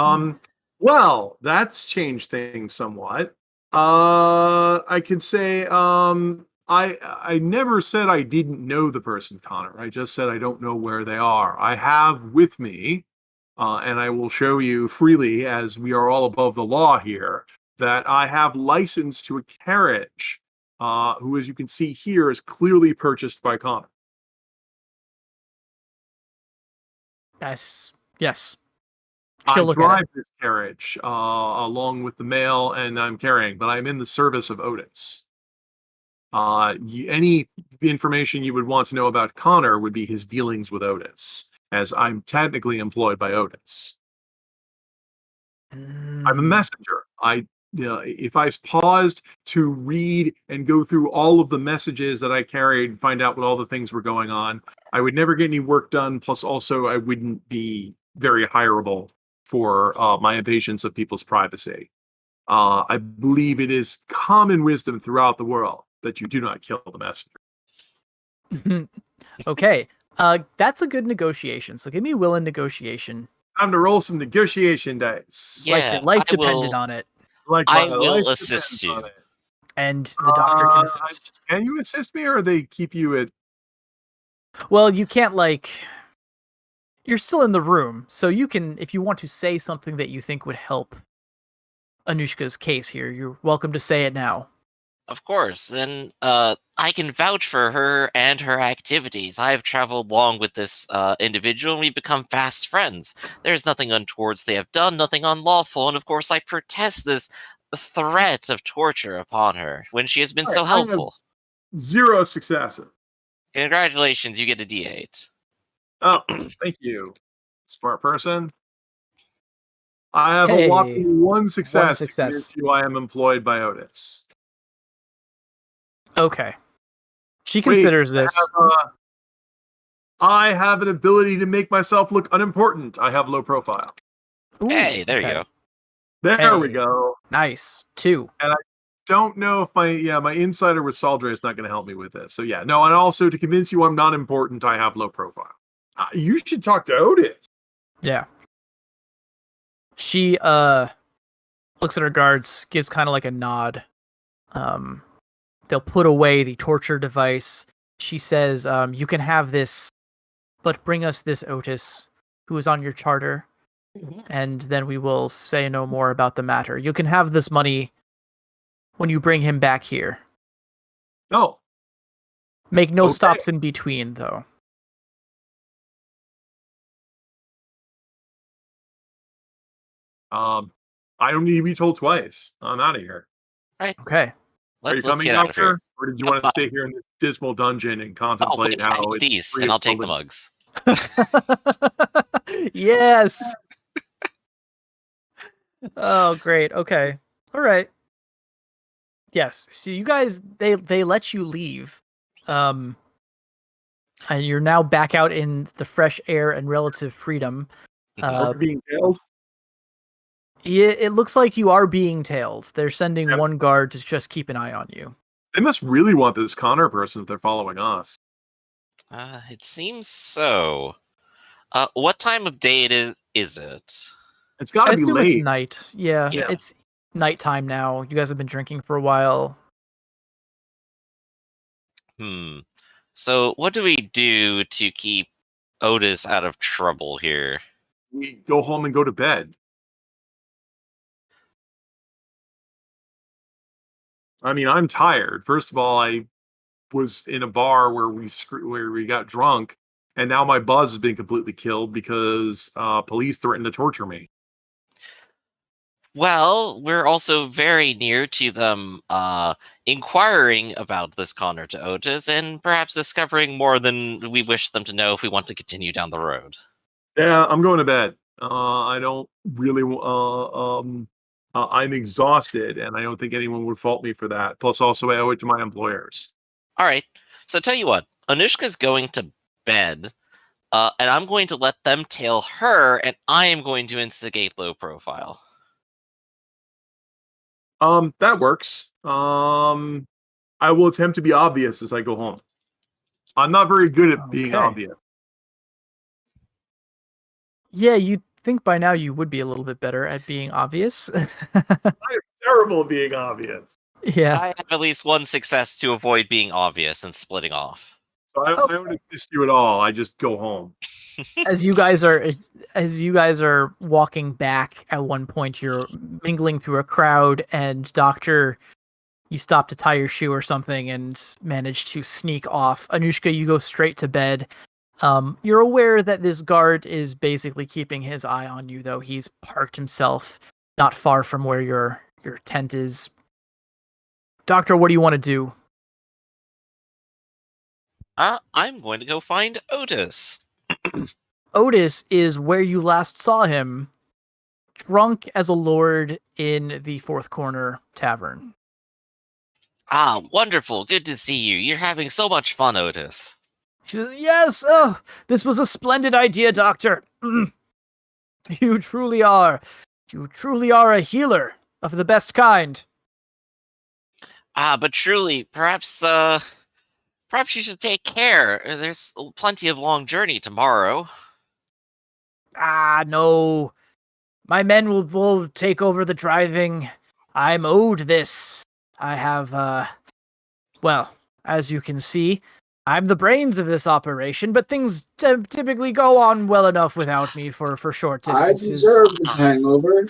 Speaker 2: well, that's changed things somewhat. I could say, I never said I didn't know the person, Connor. I just said I don't know where they are. I have with me, and I will show you freely, as we are all above the law here, that I have license to a carriage, who, as you can see here, is clearly purchased by Connor.
Speaker 1: Yes. Yes.
Speaker 2: I
Speaker 1: She'll look at
Speaker 2: drive
Speaker 1: it.
Speaker 2: this carriage along with the mail, and I'm carrying, but I'm in the service of Otis. Any information you would want to know about Connor would be his dealings with Otis, as I'm technically employed by Otis. I'm a
Speaker 1: Mm.
Speaker 2: messenger. If I paused to read and go through all of the messages that I carried and find out what all the things were going on, I would never get any work done. Plus, also, I wouldn't be very hireable for my invasions of people's privacy. I believe it is common wisdom throughout the world that you do not kill the messenger.
Speaker 1: Okay. That's a good negotiation. So give me will and negotiation.
Speaker 2: Time to roll some negotiation dice.
Speaker 3: Yeah,
Speaker 1: Like your life
Speaker 3: I
Speaker 1: depended
Speaker 3: will-
Speaker 1: on it.
Speaker 2: Like
Speaker 3: I
Speaker 2: my
Speaker 3: will
Speaker 2: life
Speaker 3: assist
Speaker 2: depends
Speaker 3: you.
Speaker 2: on it.
Speaker 1: And the doctor can
Speaker 2: Uh,
Speaker 1: assist.
Speaker 2: Can you assist me, or they keep you at?
Speaker 1: Well, you can't you're still in the room, so you can, if you want to say something that you think would help Anushka's case here, you're welcome to say it now.
Speaker 3: Of course, and I can vouch for her and her activities. I have traveled long with this individual, and we've become fast friends. There's nothing untowards they have done, nothing unlawful, and of course I protest this threat of torture upon her when she has been so
Speaker 2: Alright, I have-
Speaker 3: helpful.
Speaker 2: 0 successes.
Speaker 3: Congratulations, you get a D8.
Speaker 2: Oh, thank you, smart person. I have
Speaker 1: Hey,
Speaker 2: a whopping 1 success. To
Speaker 1: success.
Speaker 2: convince you I am employed by Otis.
Speaker 1: Okay. She
Speaker 2: Wait,
Speaker 1: considers this.
Speaker 2: I have an ability to make myself look unimportant. I have low profile.
Speaker 1: Ooh,
Speaker 3: Hey, there
Speaker 1: okay.
Speaker 3: you go.
Speaker 2: There we
Speaker 1: Hey.
Speaker 2: go.
Speaker 1: Nice. 2.
Speaker 2: Don't know if my insider with Saldre is not going to help me with this. So yeah, no, and also to convince you I'm not important, I have low profile. You should talk to Otis.
Speaker 1: Yeah. She looks at her guards, gives kind of like a nod. They'll put away the torture device. She says, you can have this, but bring us this Otis, who is on your charter, and then we will say no more about the matter. You can have this money when you bring him back here.
Speaker 2: Oh,
Speaker 1: Make no
Speaker 2: Okay.
Speaker 1: stops in between, though.
Speaker 2: I don't need to be told twice. I'm out of here.
Speaker 1: Okay.
Speaker 2: Are you
Speaker 3: Let's
Speaker 2: coming,
Speaker 3: get out of
Speaker 2: Doctor?
Speaker 3: here.
Speaker 2: Or did you want to stay here in this dismal dungeon and
Speaker 3: Oh,
Speaker 2: contemplate
Speaker 3: wait,
Speaker 2: how
Speaker 3: I need
Speaker 2: it's
Speaker 3: these,
Speaker 2: free
Speaker 3: and
Speaker 2: of
Speaker 3: I'll take the
Speaker 2: public-
Speaker 3: mugs.
Speaker 1: Yes. Oh, great. Okay. All right. Yes. So you guys, they let you leave, and you're now back out in the fresh air and relative freedom.
Speaker 2: Are we being tailed?
Speaker 1: Yeah, it looks like you are being tailed. They're sending
Speaker 2: Yep.
Speaker 1: one guard to just keep an eye on you.
Speaker 2: They must really want this Connor person if they're following us.
Speaker 3: It seems so. What time of day is it?
Speaker 2: It's got
Speaker 1: I
Speaker 2: to be
Speaker 1: assume
Speaker 2: late.
Speaker 1: it's night. Yeah,
Speaker 3: Yeah.
Speaker 1: it's nighttime now. You guys have been drinking for a while.
Speaker 3: So what do we do to keep Otis out of trouble here?
Speaker 2: We go home and go to bed. I mean, I'm tired. First of all, I was in a bar where we got drunk, and now my buzz has been completely killed because police threatened to torture me.
Speaker 3: Well, we're also very near to them inquiring about this Connor to Otis and perhaps discovering more than we wish them to know if we want to continue down the road.
Speaker 2: Yeah, I'm going to bed. I don't really. I'm exhausted, and I don't think anyone would fault me for that. Plus, also, I owe it to my employers.
Speaker 3: All right. So tell you what, Anushka's going to bed, and I'm going to let them tail her, and I am going to instigate low profile.
Speaker 2: That works. I will attempt to be obvious as I go home. I'm not very good at being
Speaker 1: Okay.
Speaker 2: obvious.
Speaker 1: Yeah, you'd think by now you would be a little bit better at being obvious.
Speaker 2: Terrible at being obvious.
Speaker 1: Yeah.
Speaker 3: I have at least one success to avoid being obvious and splitting off.
Speaker 2: So I don't assist you at all. I just go home.
Speaker 1: As you guys are walking back, at one point you're mingling through a crowd, and Doctor, you stop to tie your shoe or something and manage to sneak off. Anushka, you go straight to bed. You're aware that this guard is basically keeping his eye on you, though. He's parked himself not far from where your tent is. Doctor, what do you want to do?
Speaker 3: I'm going to go find Otis.
Speaker 1: Otis is where you last saw him, drunk as a lord in the Fourth Corner Tavern.
Speaker 3: Ah, wonderful. Good to see you. You're having so much fun, Otis.
Speaker 1: She says, yes, oh, this was a splendid idea, Doctor. You truly are. You truly are a healer of the best kind.
Speaker 3: But truly, perhaps you should take care. There's plenty of long journey tomorrow.
Speaker 1: No. My men will take over the driving. I'm owed this. I have, well, as you can see, I'm the brains of this operation, but things typically go on well enough without me for short
Speaker 4: I
Speaker 1: distances.
Speaker 4: deserve this hangover.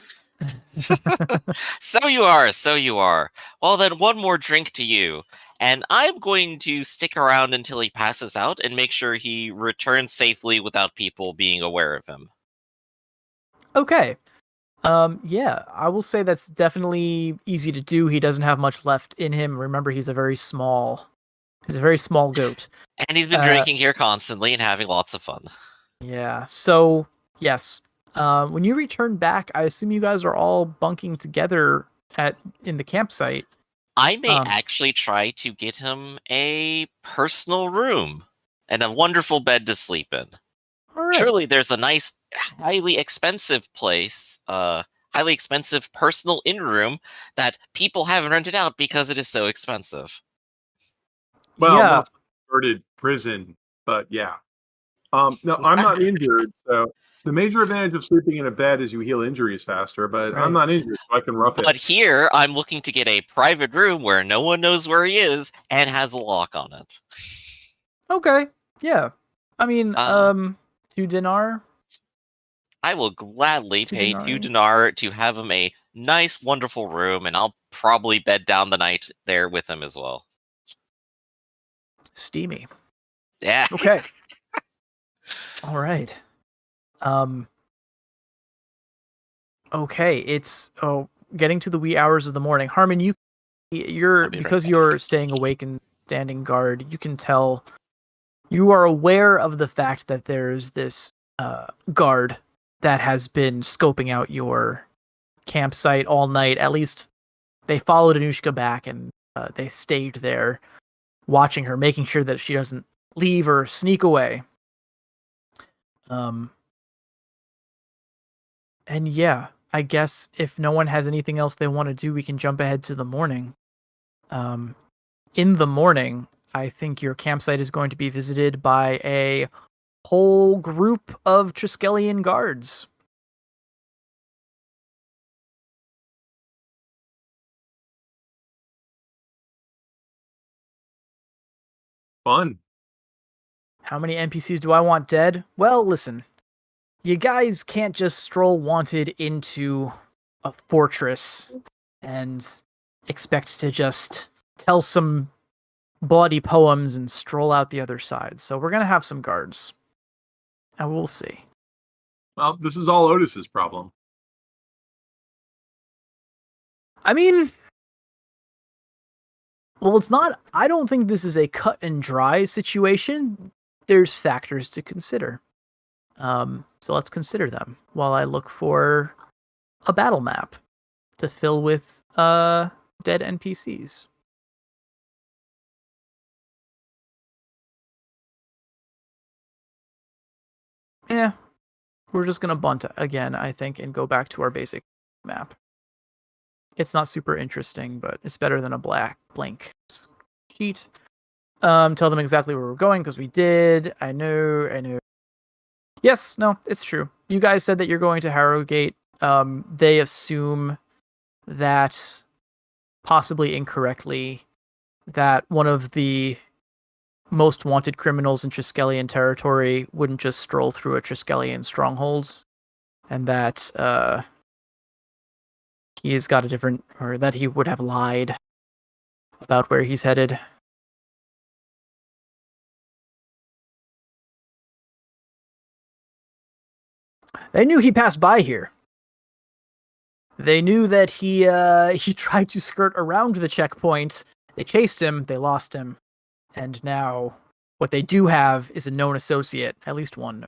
Speaker 3: So you are. Well, then one more drink to you. And I'm going to stick around until he passes out and make sure he returns safely without people being aware of him.
Speaker 1: Okay. Yeah, I will say that's definitely easy to do. He doesn't have much left in him. Remember, he's a very small goat.
Speaker 3: And he's been drinking here constantly and having lots of fun.
Speaker 1: Yeah. So, yes. When you return back, I assume you guys are all bunking together in the campsite.
Speaker 3: I may actually try to get him a personal room and a wonderful bed to sleep in.
Speaker 1: All right.
Speaker 3: Surely there's a nice, highly expensive place, highly expensive personal inn room that people haven't rented out because it is so expensive.
Speaker 2: Well,
Speaker 1: yeah.
Speaker 2: mostly converted prison, but yeah. No, I'm not injured, so the major advantage of sleeping in a bed is you heal injuries faster, but
Speaker 1: Right.
Speaker 2: I'm not injured, so I can rough
Speaker 3: But
Speaker 2: it.
Speaker 3: here, I'm looking to get a private room where no one knows where he is and has a lock on it.
Speaker 1: Okay. Yeah. I mean, 2 dinar.
Speaker 3: I will gladly
Speaker 1: Two
Speaker 3: pay
Speaker 1: denarii.
Speaker 3: 2 dinar to have him a nice, wonderful room, and I'll probably bed down the night there with him as well.
Speaker 1: Steamy.
Speaker 3: Yeah.
Speaker 1: Okay. All right. Okay, it's getting to the wee hours of the morning. Harmon, you're because you're staying awake and standing guard, you can tell you are aware of the fact that there's this guard that has been scoping out your campsite all night. At least they followed Anushka back and they stayed there watching her, making sure that she doesn't leave or sneak away. And yeah, I guess if no one has anything else they want to do, we can jump ahead to the morning. In the morning, I think your campsite is going to be visited by a whole group of Triskellion guards.
Speaker 2: Fun.
Speaker 1: How many NPCs do I want dead? Well, listen. You guys can't just stroll wanted into a fortress and expect to just tell some bawdy poems and stroll out the other side. So we're going to have some guards. And we'll see.
Speaker 2: Well, this is all Otis's problem.
Speaker 1: I mean, well, it's not. I don't think this is a cut and dry situation. There's factors to consider. So let's consider them while I look for a battle map to fill with dead NPCs. Yeah, we're just gonna bunt again, I think, and go back to our basic map. It's not super interesting, but it's better than a blank sheet. Tell them exactly where we're going because we did. I know. Yes, no, it's true. You guys said that you're going to Harrowgate. They assume that, possibly incorrectly, that one of the most wanted criminals in Triskellion territory wouldn't just stroll through a Triskellion strongholds, and that he's got a different, or that he would have lied about where he's headed. They knew he passed by here. They knew that he tried to skirt around the checkpoint. They chased him, they lost him, and now what they do have is a known associate, at least one.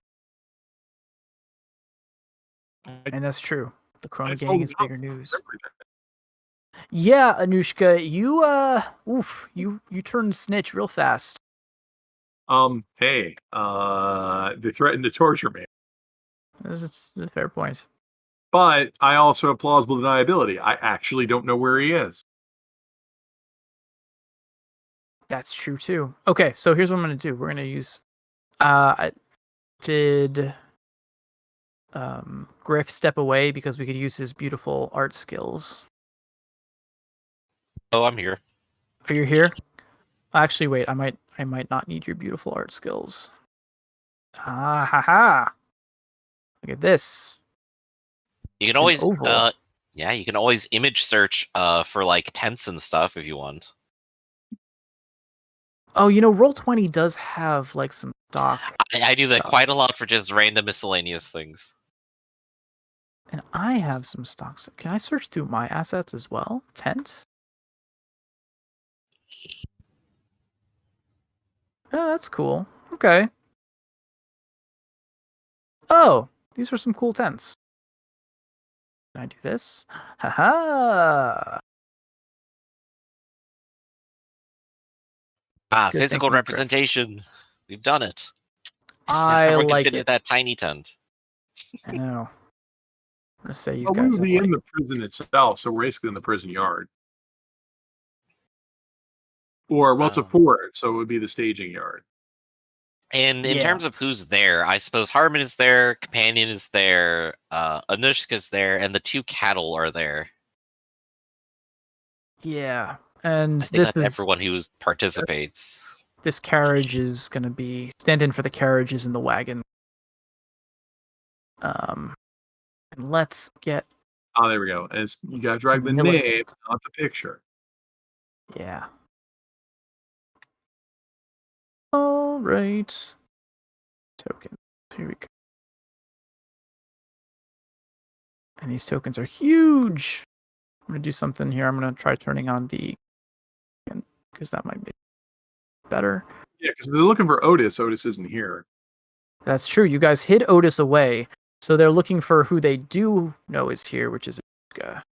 Speaker 1: And that's true. The Corona gang is bigger news. Yeah, Anushka, you turned snitch real fast.
Speaker 2: Hey, they threatened to torture me.
Speaker 1: That's a fair point.
Speaker 2: But I also have plausible deniability. I actually don't know where he is.
Speaker 1: That's true too. Okay, so here's what I'm gonna do. We're gonna use. I did. Griff step away because we could use his beautiful art skills.
Speaker 3: Oh, I'm here.
Speaker 1: Are you here? Actually, wait. I might not need your beautiful art skills. Ah ha ha! Look at this.
Speaker 3: You can
Speaker 1: It's an
Speaker 3: always,
Speaker 1: oval.
Speaker 3: yeah, you can always image search for like tents and stuff if you want.
Speaker 1: Oh, Roll20 does have like some stock,
Speaker 3: I do that
Speaker 1: stuff.
Speaker 3: quite a lot for just random miscellaneous things.
Speaker 1: And I have some stocks. Can I search through my assets as well? Tent? Oh, that's cool. Okay. Oh, these are some cool tents. Can I do this? Haha!
Speaker 3: Ah,
Speaker 1: Good
Speaker 3: physical
Speaker 1: thinking, Griff.
Speaker 3: representation. We've done it.
Speaker 1: I
Speaker 3: Everyone can
Speaker 1: like
Speaker 3: fit in
Speaker 1: it.
Speaker 3: that tiny tent.
Speaker 1: I know. I'm gonna say you
Speaker 2: Well, we
Speaker 1: guys
Speaker 2: would
Speaker 1: have
Speaker 2: be in
Speaker 1: like
Speaker 2: the prison itself, so we're basically in the prison yard. Or, well, it's a
Speaker 3: Wow.
Speaker 2: fort, so it would be the staging yard.
Speaker 3: And in
Speaker 1: Yeah.
Speaker 3: terms of who's there, I suppose Harmon is there, Companion is there, Anushka's there, and the two cattle are there.
Speaker 1: Yeah. And
Speaker 3: I think
Speaker 1: this
Speaker 3: that's
Speaker 1: is
Speaker 3: everyone who participates.
Speaker 1: this carriage is gonna be stand in for the carriages and the wagon. And let's get
Speaker 2: Oh, there we go. And you got to drag the name,
Speaker 1: militant.
Speaker 2: not the picture.
Speaker 1: Yeah. All right. Token. Here we go. And these tokens are huge. I'm gonna do something here. I'm gonna try turning on the, because that might be better.
Speaker 2: Yeah, because they're looking for Otis. Otis isn't here.
Speaker 1: That's true. You guys hid Otis away, so they're looking for who they do know is here, which is Anushka.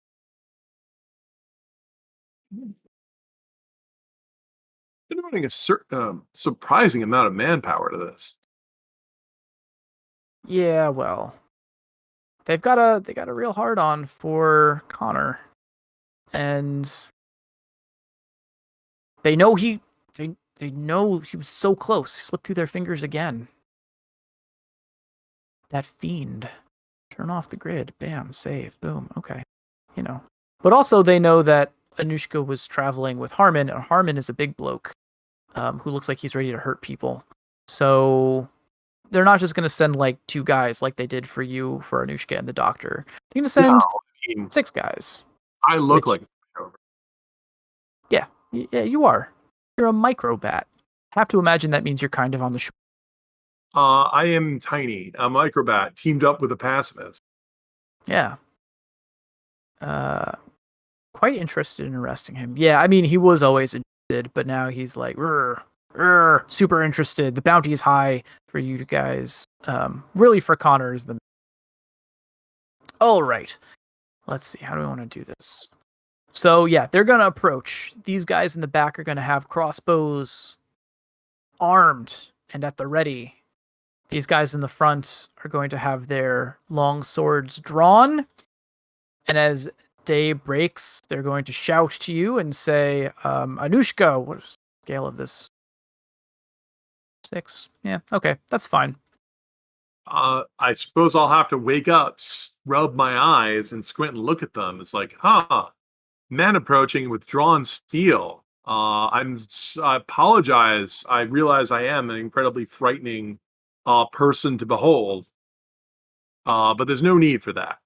Speaker 2: They're devoting a surprising amount of manpower to this.
Speaker 1: Yeah, well, they got a real hard on for Connor, and they know they know he was so close. He slipped through their fingers again. That fiend. Turn off the grid. Bam. Save. Boom. Okay. But also they know that Anushka was traveling with Harmon, and Harmon is a big bloke who looks like he's ready to hurt people. So they're not just going to send like 2 guys like they did for you for Anushka and the doctor. They're going to send
Speaker 2: No, I mean,
Speaker 1: 6 guys.
Speaker 2: I look
Speaker 1: Which-
Speaker 2: like a pushover.
Speaker 1: Yeah, you are. You're a microbat. Have to imagine that means you're kind of on the shore.
Speaker 2: I am tiny, a microbat teamed up with a pacifist.
Speaker 1: Yeah. Quite interested in arresting him. Yeah, I mean, he was always interested, but now he's like, super interested. The bounty is high for you guys. Really for Connor is the... All right. Let's see. How do we want to do this? So, yeah, they're going to approach. These guys in the back are going to have crossbows armed and at the ready. These guys in the front are going to have their long swords drawn. And as day breaks, they're going to shout to you and say, Anushka, what is the scale of this? 6? Yeah, okay, that's fine.
Speaker 2: I suppose I'll have to wake up, rub my eyes, and squint and look at them. It's like, man approaching with drawn steel. I apologize. I realize I am an incredibly frightening person to behold. But there's no need for that.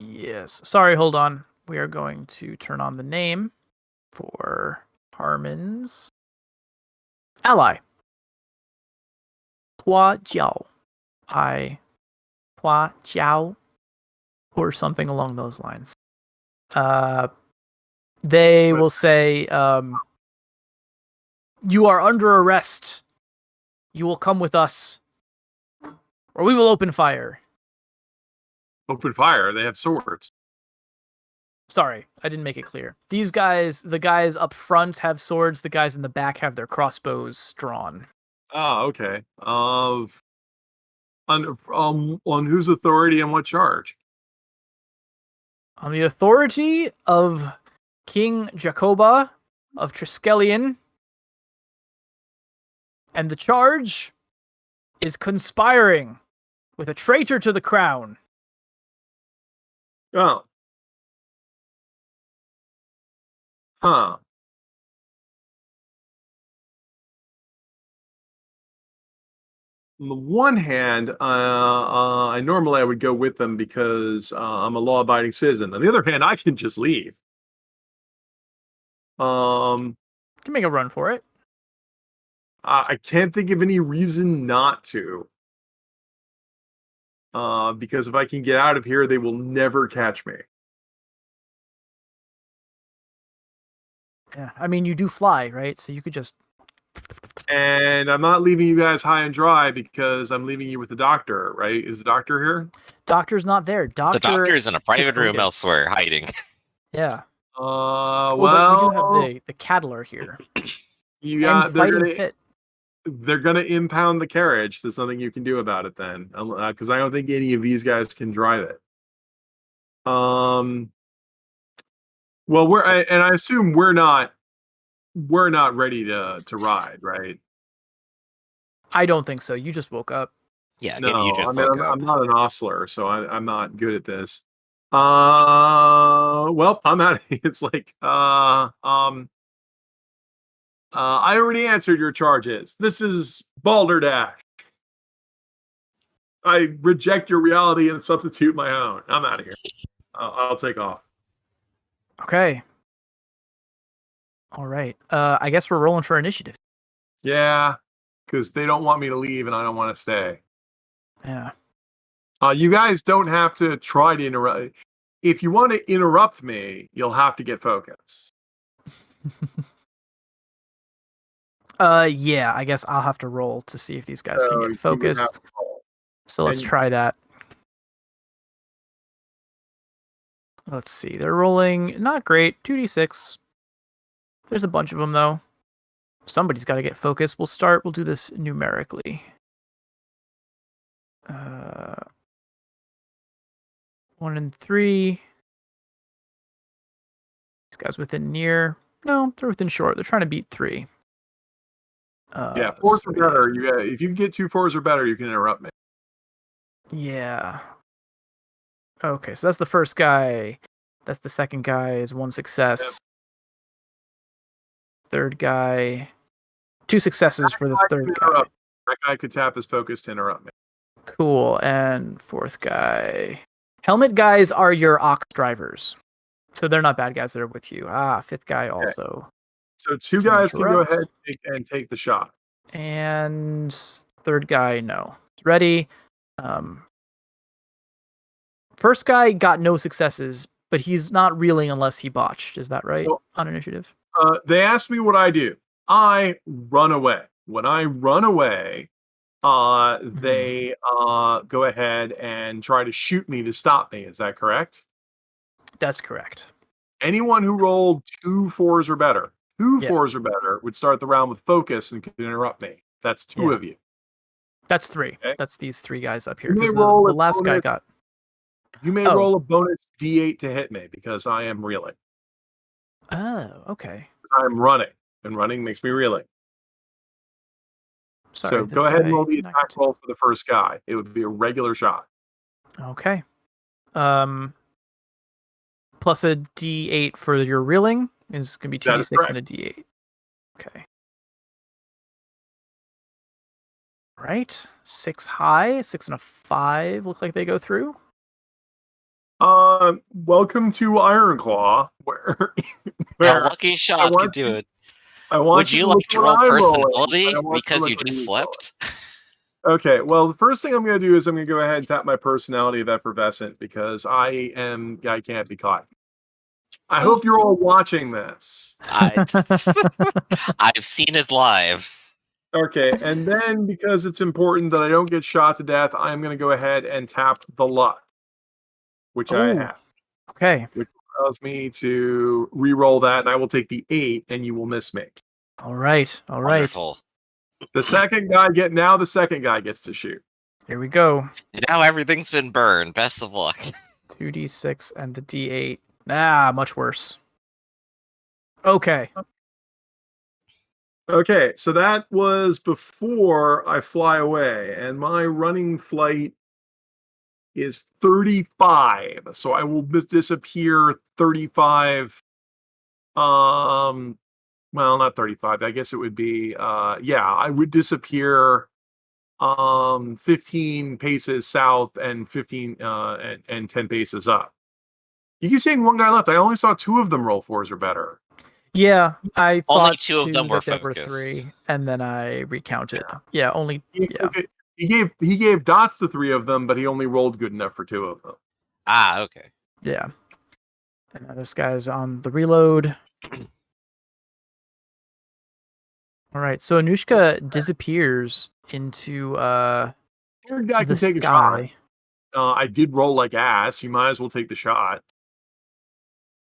Speaker 1: Yes. Sorry, hold on. We are going to turn on the name for Harmon's ally. Hua Jiao. Hua Jiao. Or something along those lines. They will say, you are under arrest. You will come with us, or we will open fire.
Speaker 2: Open fire. They have swords.
Speaker 1: Sorry, I didn't make it clear. These guys, the guys up front have swords. The guys in the back have their crossbows drawn.
Speaker 2: Ah, okay. On whose authority and what charge?
Speaker 1: On the authority of King Jakoba of Triskellion, and the charge is conspiring with a traitor to the crown.
Speaker 2: Oh. Huh. On the one hand, I normally I would go with them because I'm a law-abiding citizen. On the other hand, I can just leave.
Speaker 1: You can make a run for it.
Speaker 2: I can't think of any reason not to. Because if I can get out of here, they will never catch me.
Speaker 1: Yeah, I mean, you do fly, right? So you could just.
Speaker 2: And I'm not leaving you guys high and dry because I'm leaving you with the doctor, right? Is the doctor here?
Speaker 1: Doctor's not there.
Speaker 3: The doctor's in a private room
Speaker 1: focus.
Speaker 3: elsewhere, hiding.
Speaker 1: Yeah.
Speaker 2: Well,
Speaker 1: But we do have the cattler here.
Speaker 2: you got
Speaker 1: And fighting fit.
Speaker 2: they're gonna impound the carriage. There's nothing you can do about it then, because I don't think any of these guys can drive it. Well, I assume we're not ready to ride, right?
Speaker 1: I don't think so. You just woke up.
Speaker 3: Yeah, again, you
Speaker 2: No,
Speaker 3: just
Speaker 2: I mean,
Speaker 3: woke up.
Speaker 2: I'm not an ostler, so I'm not good at this. Well, I'm out. It's like, I already answered your charges. This is balderdash. I reject your reality and substitute my own. I'm out of here. I'll take off.
Speaker 1: Okay. All right. I guess we're rolling for initiative.
Speaker 2: Yeah, because they don't want me to leave and I don't want to stay.
Speaker 1: Yeah.
Speaker 2: You guys don't have to try to interrupt. If you want to interrupt me, you'll have to get focused.
Speaker 1: Yeah, I guess I'll have to roll to see if these guys can get focused. So let's try that. Let's see. They're rolling not great. 2d6. There's a bunch of them though. Somebody's got to get focused. We'll do this numerically. 1 and 3. These guys within near. No, they're within short. They're trying to beat 3.
Speaker 2: Yeah, 4s or better. If you can get 2 4s or better, you can interrupt me.
Speaker 1: Yeah. Okay, so that's the first guy. That's the second guy is 1 success.
Speaker 2: Yep.
Speaker 1: Third guy, 2 successes for the third guy.
Speaker 2: That guy could tap his focus to interrupt me.
Speaker 1: Cool. And fourth guy. Helmet guys are your ox drivers. So they're not bad guys that are with you. Fifth guy also.
Speaker 2: So 2 guys can go ahead and take the shot.
Speaker 1: And third guy, no. Ready. First guy got no successes, but he's not reeling unless he botched. Is that right?
Speaker 2: Well,
Speaker 1: on initiative?
Speaker 2: They asked me what I do. I run away. When I run away, they go ahead and try to shoot me to stop me. Is that correct?
Speaker 1: That's correct.
Speaker 2: Anyone who rolled 2 4s or better, 2 4s or better, would start the round with focus and could interrupt me. That's 2 of you.
Speaker 1: That's 3.
Speaker 2: Okay.
Speaker 1: That's these 3 guys up here.
Speaker 2: You may
Speaker 1: The
Speaker 2: roll a
Speaker 1: last guy
Speaker 2: bonus-
Speaker 1: got.
Speaker 2: You may roll a bonus D8 to hit me because I am reeling.
Speaker 1: Oh, okay.
Speaker 2: I'm running, and running makes me reeling.
Speaker 1: Sorry,
Speaker 2: So go ahead and roll the attack roll for the first guy. It would be a regular shot.
Speaker 1: Okay. Plus a D8 for your reeling is going to be 2d6 and a D8. Okay. Right. 6 high, 6 and a 5 look like they go through.
Speaker 2: Welcome to Ironclaw, where
Speaker 3: a lucky shot could do it. Would you like to roll personality because you just slept?
Speaker 2: Okay, well, the first thing I'm going to do is I'm going to go ahead and tap my personality of effervescent because I can't be caught. I hope you're all watching this.
Speaker 3: I've seen it live.
Speaker 2: Okay, and then because it's important that I don't get shot to death, I'm going to go ahead and tap the luck, which I have.
Speaker 1: Okay.
Speaker 2: Which allows me to re-roll that, and I will take the 8, and you will miss me.
Speaker 1: All right.
Speaker 3: Wonderful.
Speaker 2: The second guy gets to shoot.
Speaker 1: Here we go.
Speaker 3: Now everything's been burned. Best of luck.
Speaker 1: 2d6 and the d8. Ah, much worse. Okay.
Speaker 2: Okay, so that was before I fly away, and my running flight is 35. So I will disappear 35. Well, not 35. I guess it would be I would disappear 15 paces south and 15 and 10 paces up. You keep saying one guy left. I only saw 2 of them roll 4s or better.
Speaker 1: Yeah, I
Speaker 3: Only
Speaker 1: thought
Speaker 3: 2 of them were
Speaker 1: that there were
Speaker 3: focused.
Speaker 1: 3, and then I recounted. Yeah, only.
Speaker 2: Okay. He gave dots to 3 of them, but he only rolled good enough for 2 of them.
Speaker 3: Ah, okay.
Speaker 1: Yeah. And now this guy's on the reload. All right, so Anushka disappears into
Speaker 2: Third guy
Speaker 1: the
Speaker 2: can take a
Speaker 1: sky.
Speaker 2: shot. I did roll like ass. You might as well take the shot.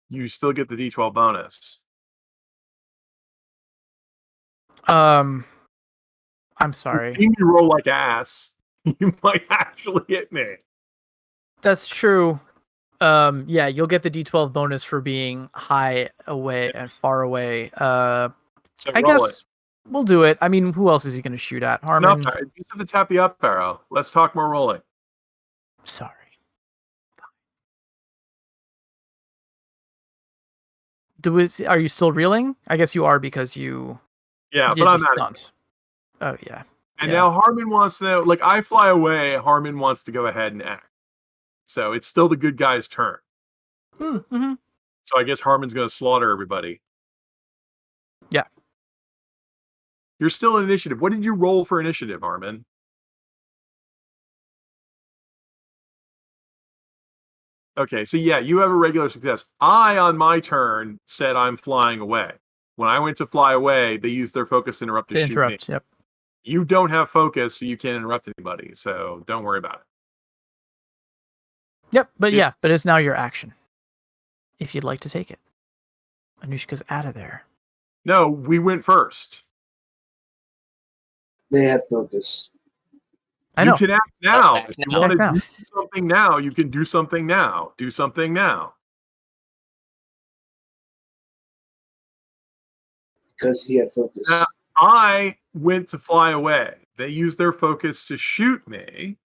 Speaker 2: You still get the D12 bonus.
Speaker 1: I'm sorry.
Speaker 2: If you roll like ass, you might actually hit me.
Speaker 1: That's true. Yeah, you'll get the D12 bonus for being high away and far away.
Speaker 2: So
Speaker 1: I
Speaker 2: roll
Speaker 1: guess we'll do it. I mean, who else is he going to shoot at? Harmon.
Speaker 2: No, you just have to tap the up arrow. Let's talk more rolling.
Speaker 1: Sorry. Are you still reeling? I guess you are because you.
Speaker 2: Yeah,
Speaker 1: did
Speaker 2: but I'm
Speaker 1: the
Speaker 2: out.
Speaker 1: stunt. Oh yeah.
Speaker 2: And
Speaker 1: Yeah.
Speaker 2: now Harmon wants to, like, I fly away. Harmon wants to go ahead and act. So it's still the good guy's turn.
Speaker 1: Mm-hmm.
Speaker 2: So I guess Harmon's going to slaughter everybody.
Speaker 1: Yeah.
Speaker 2: You're still in initiative. What did you roll for initiative, Harmon? Okay, so yeah, you have a regular success. I, on my turn, said I'm flying away. When I went to fly away, they used their focus to interrupt to shoot me.
Speaker 1: Yep.
Speaker 2: You don't have focus, so you can't interrupt anybody. So don't worry about it.
Speaker 1: Yep. But but it's now your action. If you'd like to take it. Anushka's out of there.
Speaker 2: No, we went first.
Speaker 4: They had focus.
Speaker 1: I know.
Speaker 2: You can act now.
Speaker 3: Act
Speaker 2: If you
Speaker 3: now.
Speaker 2: want to
Speaker 1: Act now.
Speaker 2: do something now, you can do something now. Do something now.
Speaker 4: Because he had focus.
Speaker 2: Now, I went to fly away. They used their focus to shoot me.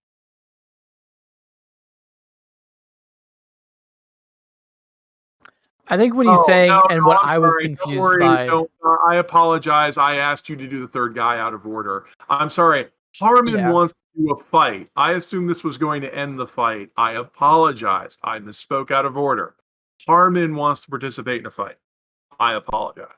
Speaker 1: I think what he's saying what
Speaker 2: I'm
Speaker 1: I was
Speaker 2: sorry.
Speaker 1: confused
Speaker 2: Don't worry.
Speaker 1: by.
Speaker 2: I apologize. I asked you to do the third guy out of order. I'm sorry. Harmon wants to do a fight. I assumed this was going to end the fight. I apologize. I misspoke out of order. Harmon wants to participate in a fight. I apologize.